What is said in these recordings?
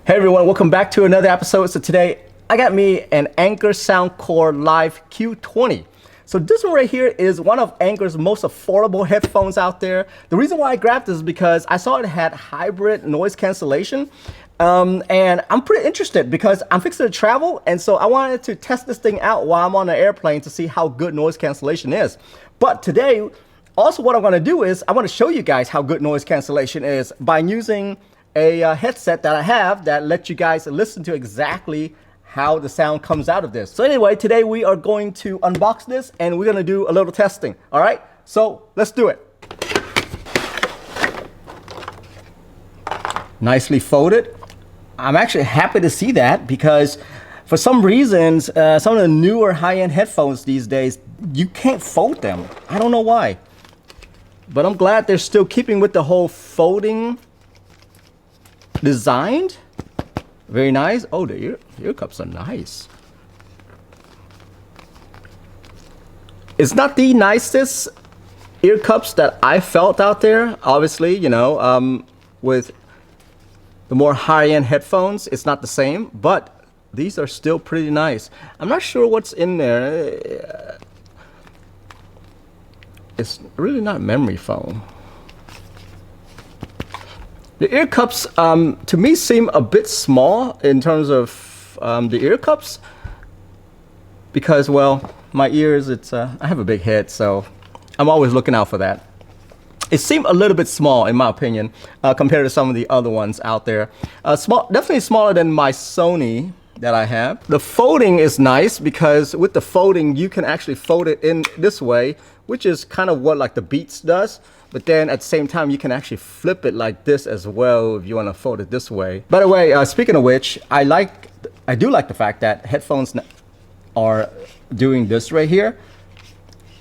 Hey everyone, welcome back to another episode. So today I got me an Anker Soundcore Live Q20. So this one right here is one of Anker's most affordable headphones out there. The reason why I grabbed this is because I saw it had hybrid noise cancellation. And I'm pretty interested because I'm fixing to travel, and so I wanted to test this thing out while I'm on an airplane to see how good noise cancellation is. But today, also what I'm gonna do is I wanna show you guys how good noise cancellation is by using a headset that I have that lets you guys listen to exactly how the sound comes out of this. So anyway, today we are going to unbox this and we're gonna do a little testing, all right? So let's do it. Nicely folded. I'm actually happy to see that because for some reasons, some of the newer high-end headphones these days, you can't fold them. I don't know why. But I'm glad they're still keeping with the whole folding design. Very nice. Oh, the ear cups are nice. It's not the nicest ear cups that I felt out there. Obviously, you know, with the more high-end headphones, it's not the same, but these are still pretty nice. I'm not sure what's in there. It's really not memory foam. The ear cups, to me, seem a bit small in terms of the ear cups because, well, my ears, I have a big head, so I'm always looking out for that. It seemed a little bit small, in my opinion, compared to some of the other ones out there. Definitely smaller than my Sony that I have. The folding is nice because with the folding, you can actually fold it in this way, which is kind of what like the Beats does. But then at the same time, you can actually flip it like this as well if you want to fold it this way. By the way, speaking of which, I do like the fact that headphones are doing this right here,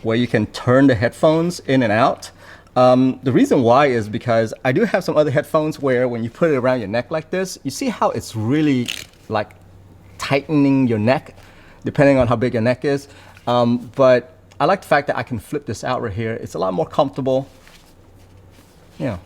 where you can turn the headphones in and out. The reason why is because I do have some other headphones where when you put it around your neck like this, you see how it's really like tightening your neck, depending on how big your neck is. But I like the fact that I can flip this out right here. It's a lot more comfortable. Yeah.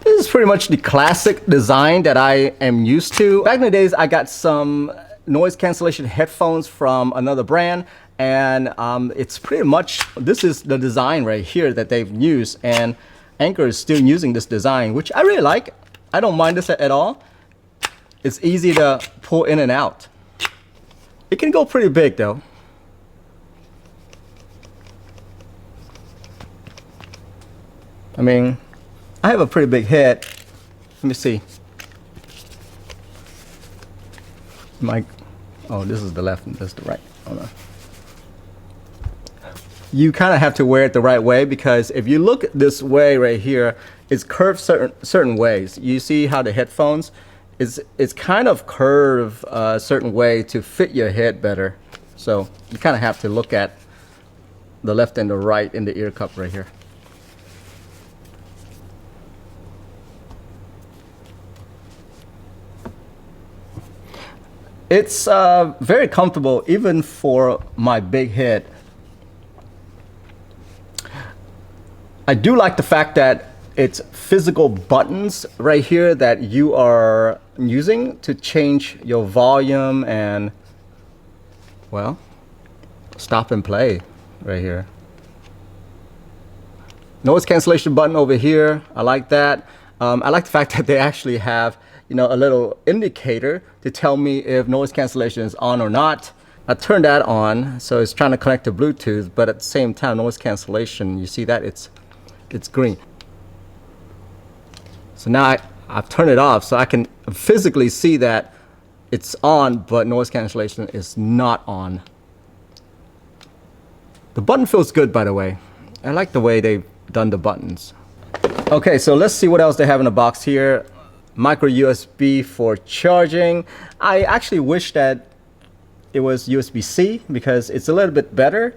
This is pretty much the classic design that I am used to. Back in the days, I got some noise cancellation headphones from another brand, and it's pretty much, this is the design right here that they've used, and Anker is still using this design, which I really like. I don't mind this at all. It's easy to pull in and out. It can go pretty big though. I mean, I have a pretty big head. Let me see. Oh, this is the left and this is the right. Hold on. You kind of have to wear it the right way because if you look this way right here, it's curved certain ways. You see how the headphones, it's kind of curved a certain way to fit your head better. So you kind of have to look at the left and the right in the ear cup right here. It's very comfortable even for my big head. I do like the fact that it's physical buttons right here that you are using to change your volume and, well, stop and play right here. Noise cancellation button over here. I like that. I like the fact that they actually have, you know, a little indicator to tell me if noise cancellation is on or not. I turned that on, so it's trying to connect to Bluetooth, but at the same time, noise cancellation, you see that it's green. So now I've turned it off, so I can physically see that it's on, but noise cancellation is not on. The button feels good, by the way. I like the way they've done the buttons. Okay, so let's see what else they have in the box here. Micro USB for charging. I actually wish that it was USB-C because it's a little bit better,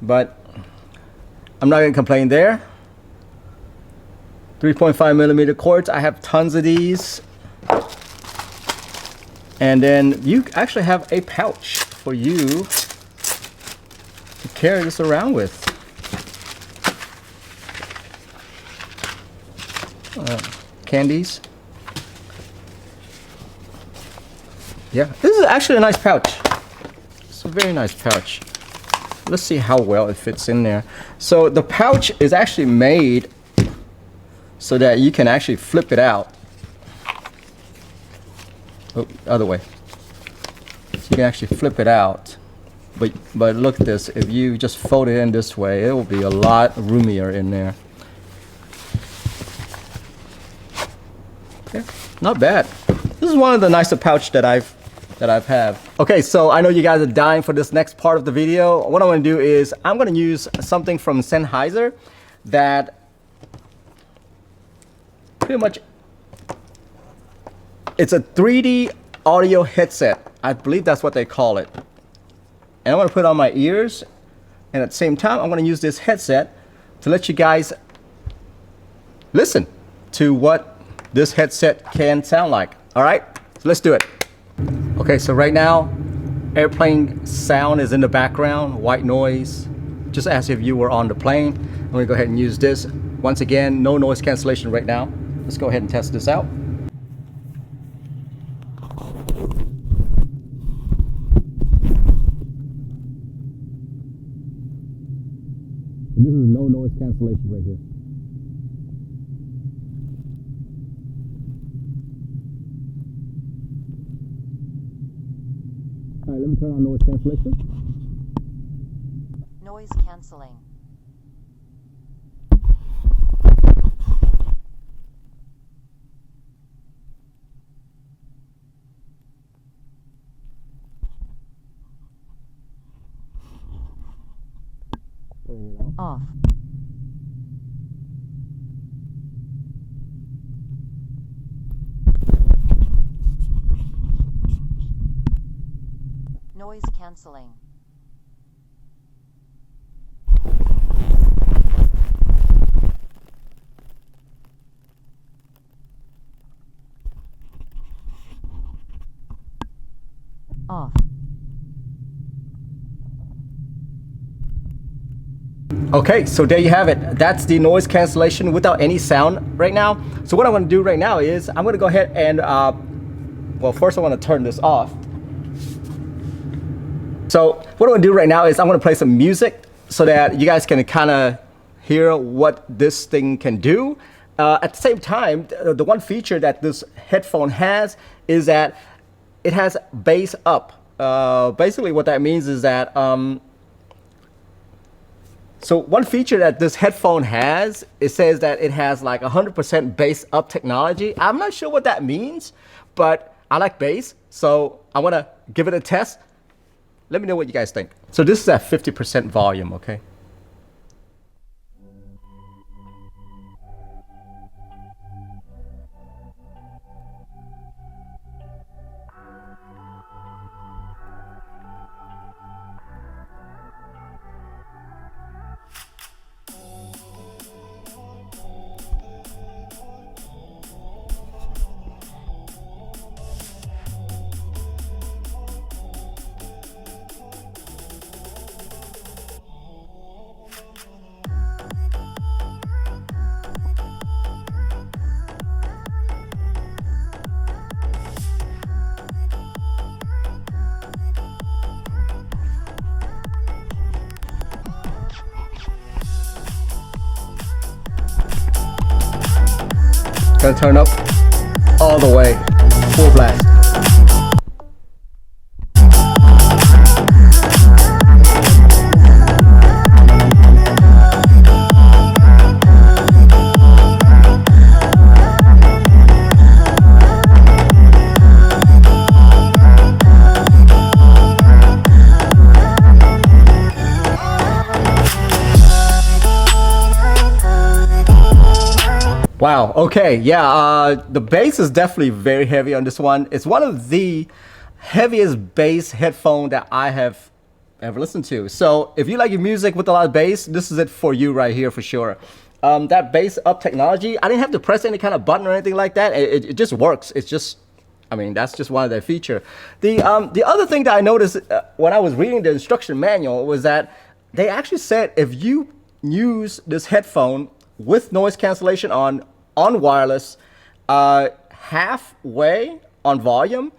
but I'm not gonna complain there. 3.5mm cords. I have tons of these. And then you actually have a pouch for you to carry this around with. candies. Yeah, this is actually a nice pouch. It's a very nice pouch. Let's see how well it fits in there. So the pouch is actually made so that you can actually flip it out. Oh, other way. So you can actually flip it out. But look at this. If you just fold it in this way, it will be a lot roomier in there. Okay, not bad. This is one of the nicer pouch that I've had. Okay, so I know you guys are dying for this next part of the video. What I'm going to do is I'm going to use something from Sennheiser that pretty much, it's a 3D audio headset. I believe that's what they call it. And I'm going to put it on my ears, and at the same time I'm going to use this headset to let you guys listen to what this headset can sound like. All right, so let's do it. Okay, so right now airplane sound is in the background, white noise, just as if you were on the plane. I'm going to go ahead and use this. Once again, no noise cancellation right now. Let's go ahead and test this out. This is no noise cancellation right here. All right, let me turn on noise cancellation. Noise cancelling. Off. Noise cancelling. Off. Okay, so there you have it. That's the noise cancellation without any sound right now. So what I'm going to do right now is I'm going to go ahead and, well, first I want to turn this off. So what I'm going to do right now is I'm going to play some music so that you guys can kind of hear what this thing can do. At the same time, the one feature that this headphone has is that it has bass up. Basically what that means is that so one feature that this headphone has, it says that it has like 100% bass up technology. I'm not sure what that means, but I like bass, so I want to give it a test. Let me know what you guys think. So this is at 50% volume, okay? Gonna turn up all the way, full blast. Wow, okay, yeah, the bass is definitely very heavy on this one. It's one of the heaviest bass headphone that I have ever listened to. So if you like your music with a lot of bass, this is it for you right here for sure. That bass up technology, I didn't have to press any kind of button or anything like that. It just works. It's just, I mean, that's just one of their features. The other thing that I noticed when I was reading the instruction manual was that they actually said if you use this headphone with noise cancellation on, on wireless, halfway on volume,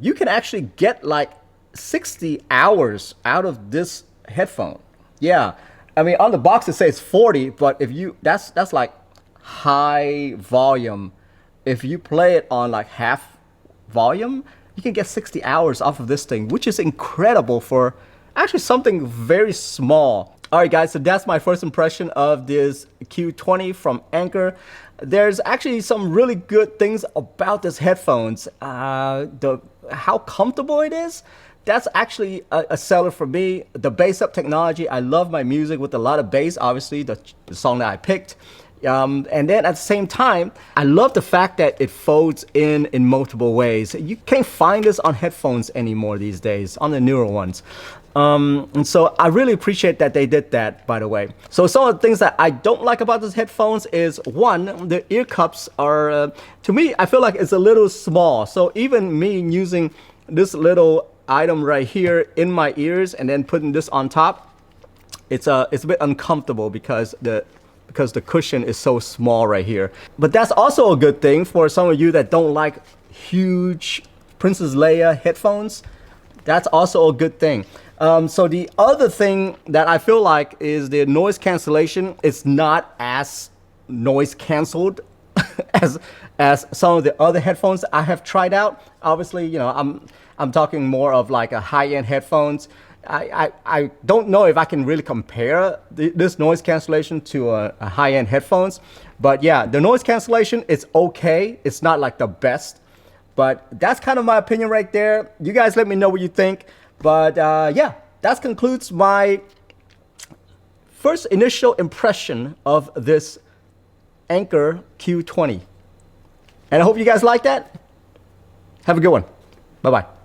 you can actually get like 60 hours out of this headphone. Yeah, I mean on the box it says 40, but if you that's like high volume. If you play it on like half volume, you can get 60 hours off of this thing, which is incredible for actually something very small. All right, guys, so that's my first impression of this Q20 from Anker. There's actually some really good things about this headphones. How comfortable it is, that's actually a seller for me. The bass up technology, I love my music with a lot of bass, obviously, the song that I picked. And then at the same time, I love the fact that it folds in multiple ways. You can't find this on headphones anymore these days, on the newer ones. And so I really appreciate that they did that, by the way. So some of the things that I don't like about these headphones is, one, the ear cups are, to me, I feel like it's a little small. So even me using this little item right here in my ears and then putting this on top, it's a bit uncomfortable because the cushion is so small right here. But that's also a good thing for some of you that don't like huge Princess Leia headphones. That's also a good thing. So the other thing that I feel like is the noise cancellation is not as noise canceled as some of the other headphones I have tried out. Obviously, you know, I'm talking more of like a high-end headphones. I don't know if I can really compare this noise cancellation to a high-end headphones, but yeah, the noise cancellation is okay. It's not like the best, but that's kind of my opinion right there. You guys let me know what you think. But yeah, that concludes my first initial impression of this Anker Q20. And I hope you guys like that. Have a good one. Bye-bye.